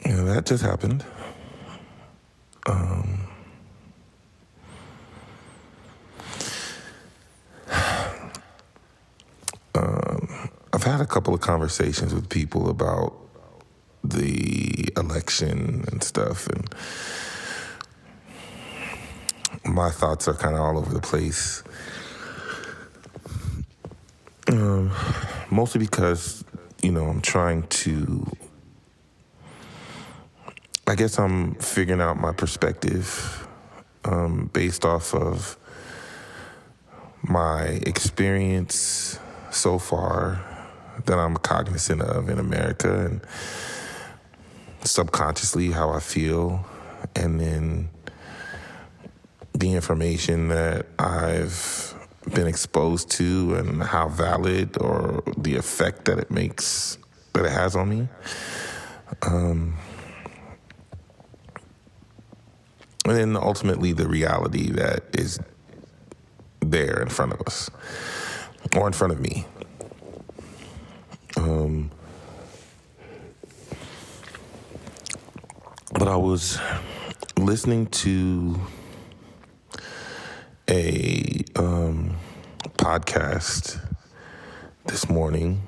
That just happened. I've had a couple of conversations with people about the election and stuff, and my thoughts are kind of all over the place. Mostly because, I'm trying to, I guess I'm figuring out my perspective based off of my experience so far that I'm cognizant of in America, and subconsciously how I feel, and then the information that I've been exposed to and how valid or the effect that it has on me. And then ultimately the reality that is there in front of us, or in front of me. But I was listening to a podcast this morning,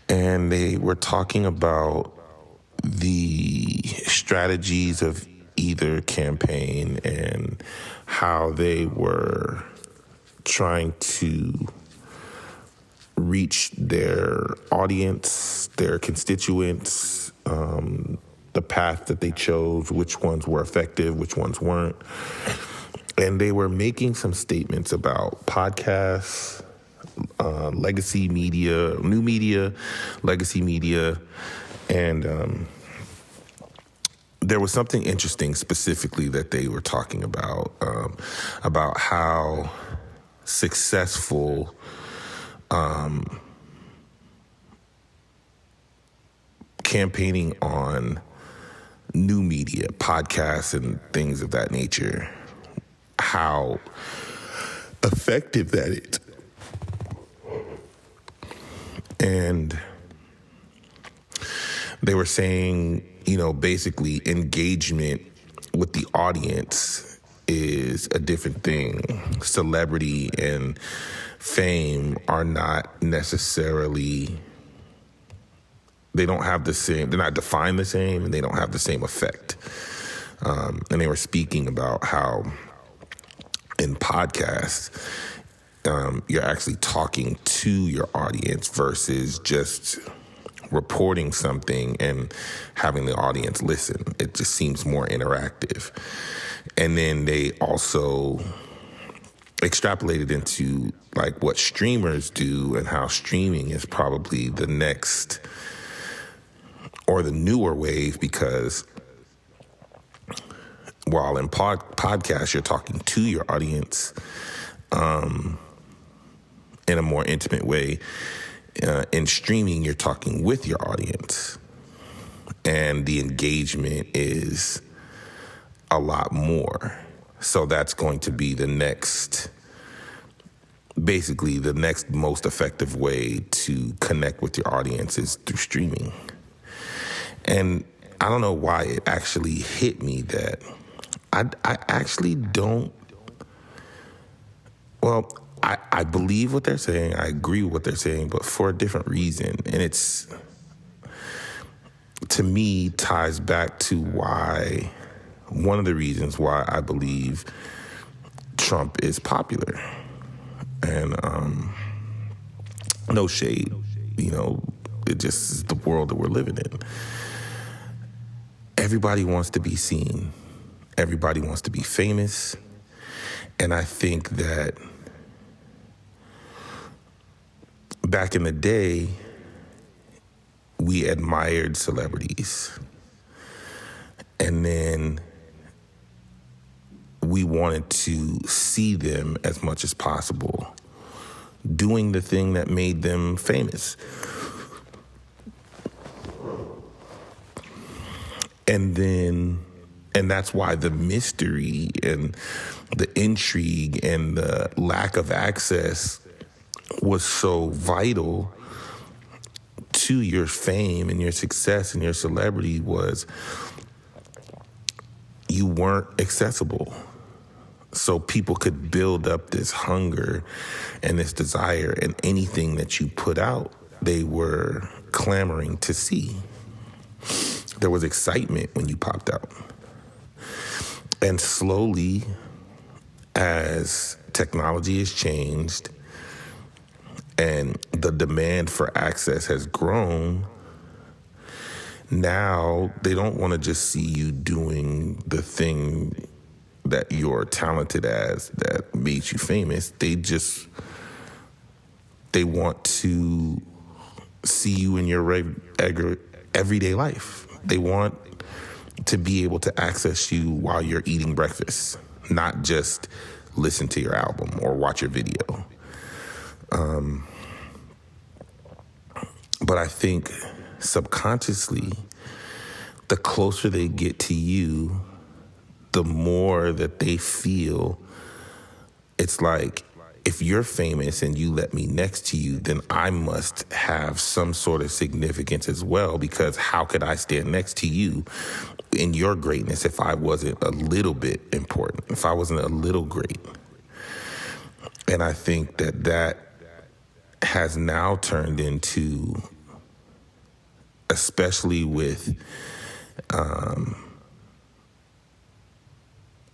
and they were talking about the strategies of either campaign and how they were trying to reach their audience, their constituents, the path that they chose, which ones were effective, which ones weren't. And they were making some statements about podcasts, legacy media, new media, legacy media, and there was something interesting specifically that they were talking about how successful campaigning on new media, podcasts, and things of that nature, how effective that is. And they were saying, basically engagement with the audience is a different thing. Celebrity and fame are not necessarily, they don't have the same, they're not defined the same, and they don't have the same effect. And they were speaking about how in podcasts, you're actually talking to your audience versus just reporting something and having the audience listen. It just seems more interactive. And then they also extrapolated into like what streamers do and how streaming is probably the next or the newer wave, because while in podcasts you're talking to your audience in a more intimate way, in streaming you're talking with your audience, and the engagement is a lot more. So that's going to be basically the next most effective way to connect with your audience is through streaming. And I don't know why it actually hit me that I actually don't, well, I believe what they're saying, I agree with what they're saying, but for a different reason. And it's, to me, ties back to why, one of the reasons why I believe Trump is popular. And no shade, it just is the world that we're living in. Everybody wants to be seen. Everybody wants to be famous. And I think that back in the day, we admired celebrities. And then we wanted to see them as much as possible doing the thing that made them famous. And that's why the mystery and the intrigue and the lack of access was so vital to your fame and your success and your celebrity was you weren't accessible. So people could build up this hunger and this desire, and anything that you put out, they were clamoring to see. There was excitement when you popped out. And slowly, as technology has changed and the demand for access has grown, now they don't want to just see you doing the thing that you're talented as that made you famous. They want to see you in your everyday life. They want to be able to access you while you're eating breakfast, not just listen to your album or watch your video. But I think subconsciously, the closer they get to you, the more that they feel it's like, if you're famous and you let me next to you, then I must have some sort of significance as well, because how could I stand next to you in your greatness if I wasn't a little bit important, if I wasn't a little great? And I think that has now turned into, especially with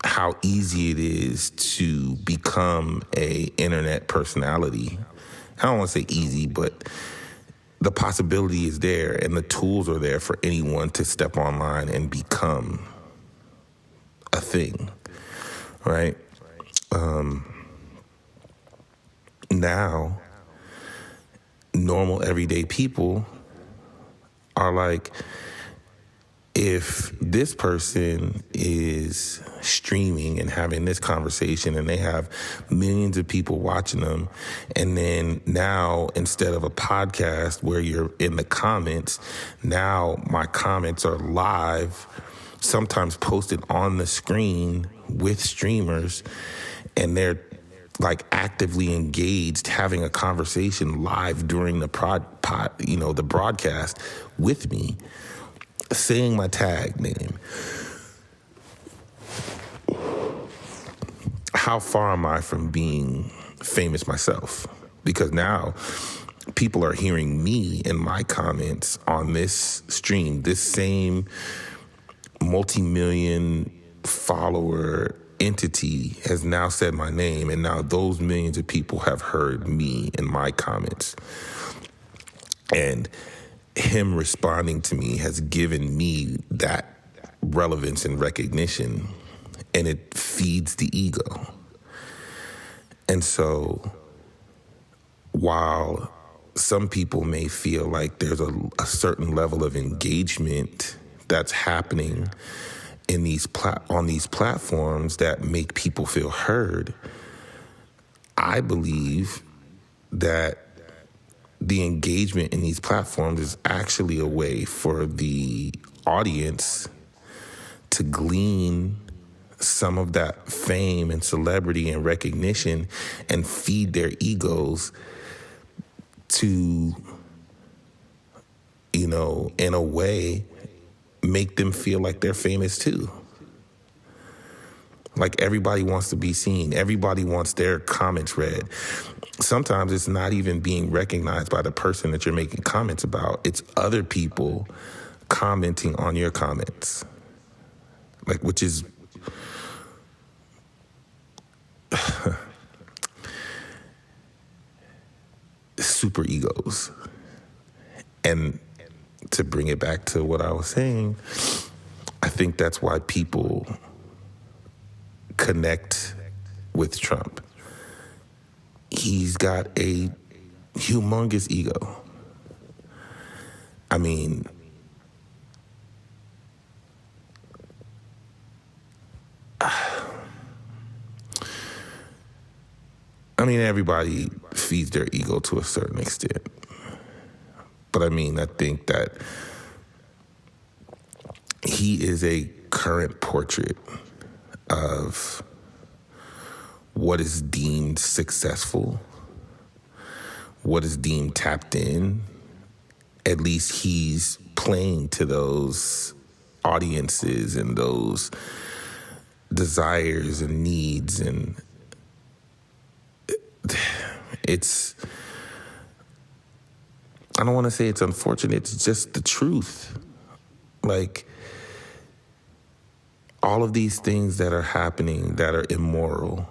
how easy it is to become a internet personality. I don't want to say easy, but the possibility is there and the tools are there for anyone to step online and become a thing, right? Now, normal everyday people are like, if this person is streaming and having this conversation and they have millions of people watching them, and then now instead of a podcast where you're in the comments, now my comments are live, sometimes posted on the screen with streamers, and they're like actively engaged, having a conversation live during the the broadcast with me, saying my tag name. How far am I from being famous myself? Because now people are hearing me in my comments on this stream. This same multi-million follower entity has now said my name, and now those millions of people have heard me in my comments. And him responding to me has given me that relevance and recognition, and it feeds the ego. And so while some people may feel like there's a certain level of engagement that's happening in on these platforms that make people feel heard, I believe that the engagement in these platforms is actually a way for the audience to glean some of that fame and celebrity and recognition and feed their egos to, in a way, make them feel like they're famous too. Like everybody wants to be seen. Everybody wants their comments read. Sometimes it's not even being recognized by the person that you're making comments about. It's other people commenting on your comments. Like, which is super egos. And to bring it back to what I was saying, I think that's why people connect with Trump. He's got a humongous ego. I mean, everybody feeds their ego to a certain extent. But I think that he is a current portrait of what is deemed successful, what is deemed tapped in, at least he's playing to those audiences and those desires and needs. And it's, I don't want to say it's unfortunate, it's just the truth. Like, all of these things that are happening that are immoral,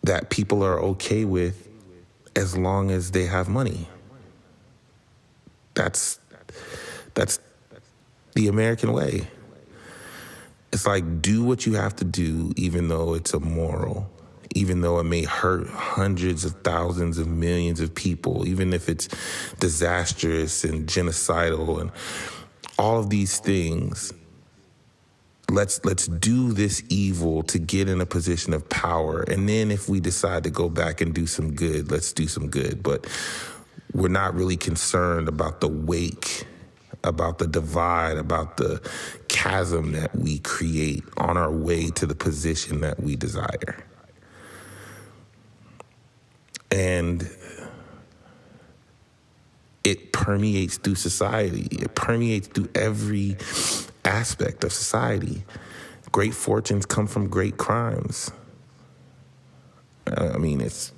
that people are okay with as long as they have money. That's the American way. It's like, do what you have to do, even though it's immoral, even though it may hurt hundreds of thousands of millions of people, even if it's disastrous and genocidal and all of these things. Let's do this evil to get in a position of power. And then if we decide to go back and do some good, let's do some good. But we're not really concerned about the wake, about the divide, about the chasm that we create on our way to the position that we desire. And it permeates through society. It permeates through every aspect of society. Great fortunes come from great crimes. I mean, it's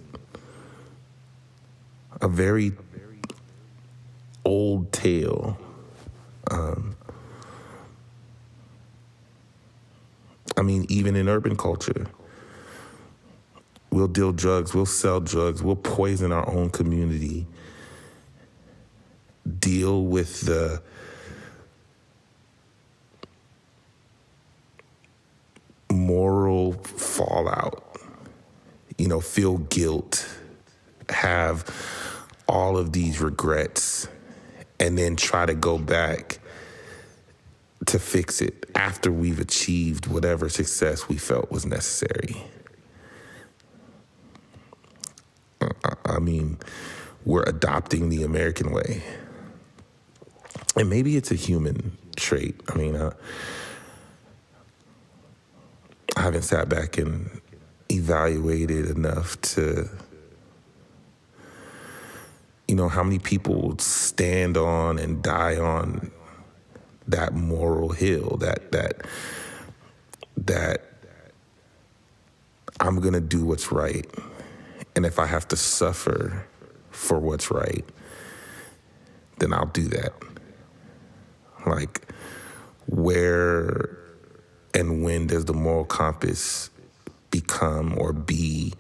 a very old tale. I mean, even in urban culture, we'll deal drugs, we'll sell drugs, we'll poison our own community, deal with the moral fallout, feel guilt, have all of these regrets, and then try to go back to fix it after we've achieved whatever success we felt was necessary. I mean, we're adopting the American way. And maybe it's a human trait. I mean, I haven't sat back and evaluated enough to, how many people stand on and die on that moral hill, that I'm gonna do what's right. And if I have to suffer for what's right, then I'll do that. Like, where and when does the moral compass become or be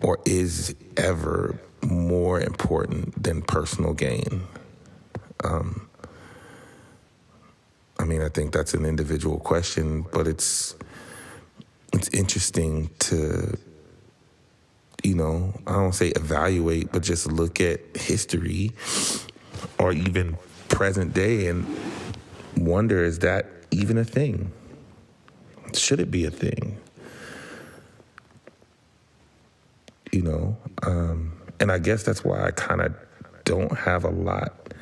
or is ever more important than personal gain? I think that's an individual question, but it's interesting to, I don't say evaluate, but just look at history or even present day and wonder, is that even a thing? Should it be a thing? And I guess that's why I kind of don't have a lot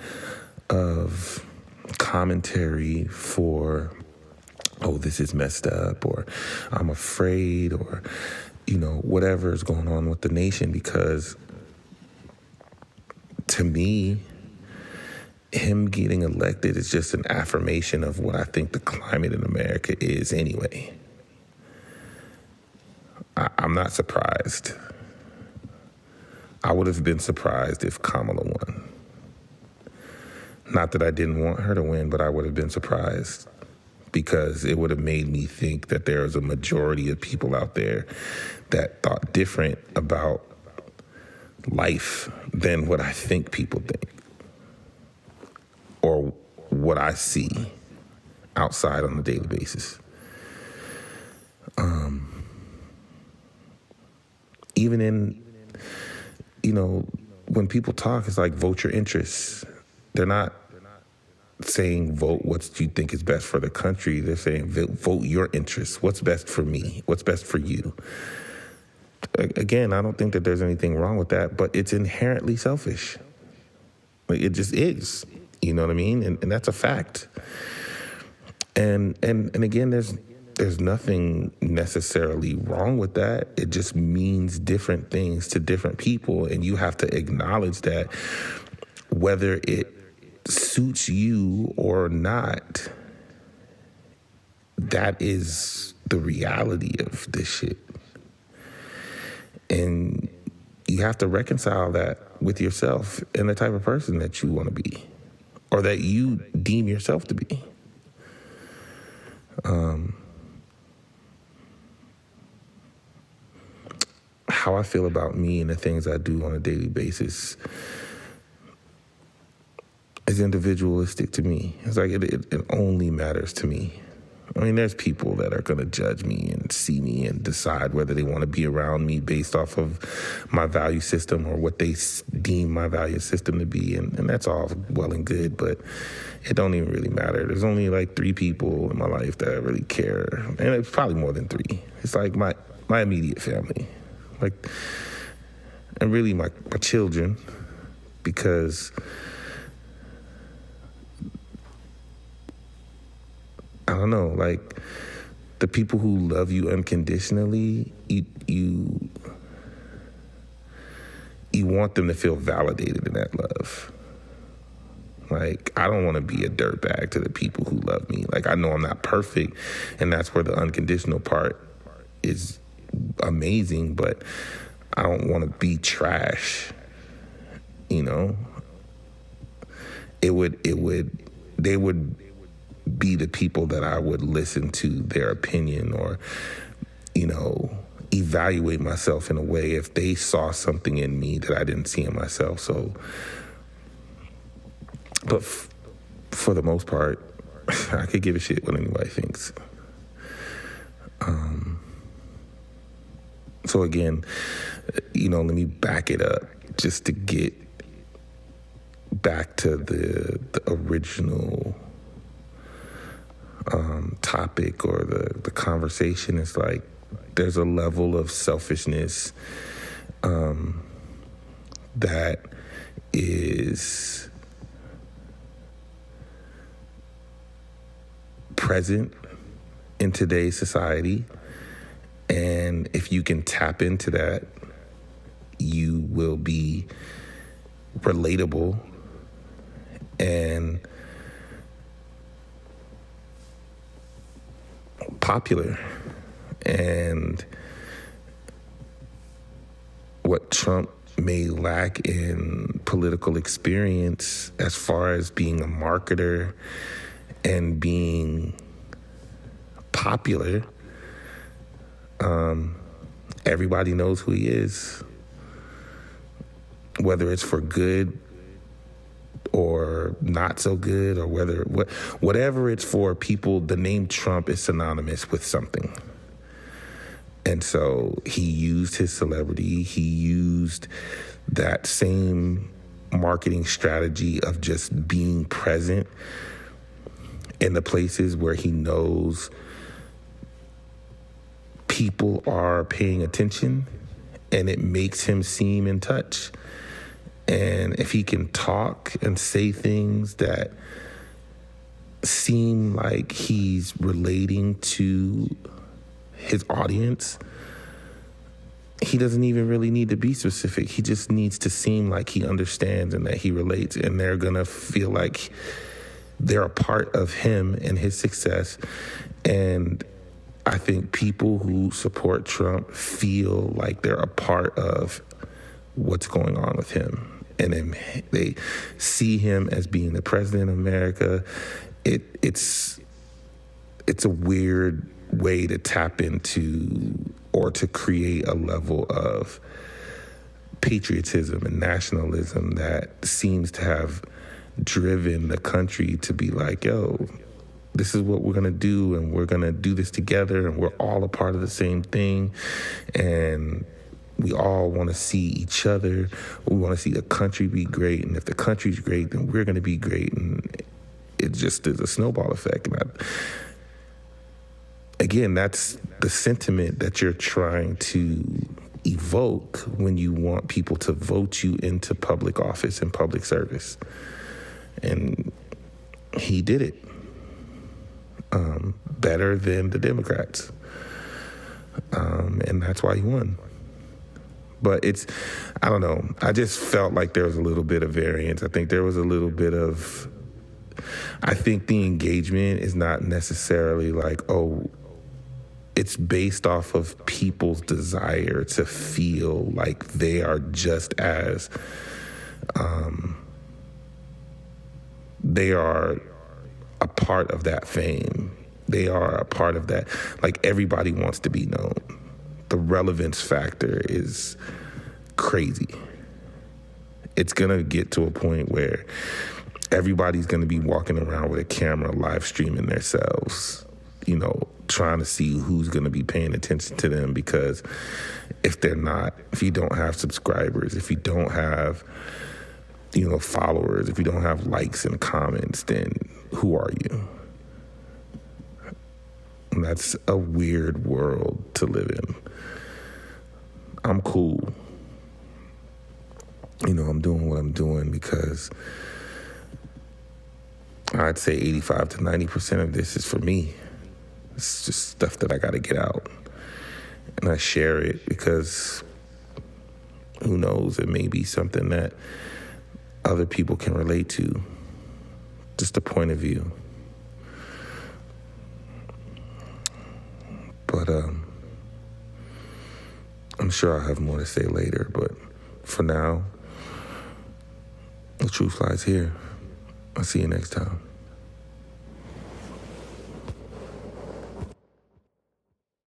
of commentary for, oh, this is messed up, or I'm afraid, or, whatever is going on with the nation, because to me, him getting elected is just an affirmation of what I think the climate in America is anyway. I'm not surprised. I would have been surprised if Kamala won. Not that I didn't want her to win, but I would have been surprised, because it would have made me think that there was a majority of people out there that thought different about life than what I think people think or what I see outside on a daily basis. Even in, when people talk, it's like, vote your interests. They're not saying vote what you think is best for the country. They're saying vote your interests. What's best for me? What's best for you? Again, I don't think that there's anything wrong with that, but it's inherently selfish. Like, it just is. You know what I mean? And that's a fact. And again, there's there's nothing necessarily wrong with that. It just means different things to different people, and you have to acknowledge that whether it suits you or not, that is the reality of this shit. And you have to reconcile that with yourself and the type of person that you want to be, or that you deem yourself to be. How I feel about me and the things I do on a daily basis is individualistic to me. It's like it only matters to me. I mean, there's people that are going to judge me and see me and decide whether they want to be around me based off of my value system or what they deem my value system to be. And that's all well and good, but it don't even really matter. There's only like 3 people in my life that really care. And it's probably more than 3. It's like my immediate family. Like, and really my children, because I don't know, like the people who love you unconditionally, you want them to feel validated in that love. Like, I don't want to be a dirtbag to the people who love me. Like, I know I'm not perfect, and that's where the unconditional part is amazing, but I don't want to be trash, you know? They would be the people that I would listen to their opinion or, you know, evaluate myself in a way if they saw something in me that I didn't see in myself. So, but for the most part, I could give a shit what anybody thinks. So again, you know, let me back it up just to get back to the original topic or the conversation. Is like there's a level of selfishness that is present in today's society, and if you can tap into that, you will be relatable and popular. And what Trump may lack in political experience as far as being a marketer and being popular, everybody knows who he is, whether it's for good or not so good, or whatever it's for. People, the name Trump is synonymous with something. And so he used his celebrity, he used that same marketing strategy of just being present in the places where he knows people are paying attention, and it makes him seem in touch. And if he can talk and say things that seem like he's relating to his audience, he doesn't even really need to be specific. He just needs to seem like he understands and that he relates, and they're gonna feel like they're a part of him and his success. And I think people who support Trump feel like they're a part of what's going on with him. And then they see him as being the president of America. It's a weird way to tap into or to create a level of patriotism and nationalism that seems to have driven the country to be like, yo, this is what we're going to do, and we're going to do this together, and we're all a part of the same thing, and we all want to see each other. We want to see the country be great, and if the country's great, then we're going to be great, and it just is a snowball effect. And again, that's the sentiment that you're trying to evoke when you want people to vote you into public office and public service. And he did it. better than the Democrats. And that's why he won. But I don't know. I just felt like there was a little bit of variance. I think there was a little bit of, I think the engagement is not necessarily like, it's based off of people's desire to feel like they are just as, they are a part of that fame. They are a part of that. Like, everybody wants to be known. The relevance factor is crazy. It's going to get to a point where everybody's going to be walking around with a camera live streaming themselves, trying to see who's going to be paying attention to them, because if you don't have subscribers, if you don't have, followers, if you don't have likes and comments, then who are you? And that's a weird world to live in. I'm cool. I'm doing what I'm doing because I'd say 85 to 90% of this is for me. It's just stuff that I got to get out. And I share it because who knows, it may be something that other people can relate to. Just a point of view. But I'm sure I'll have more to say later. But for now, the truth lies here. I'll see you next time.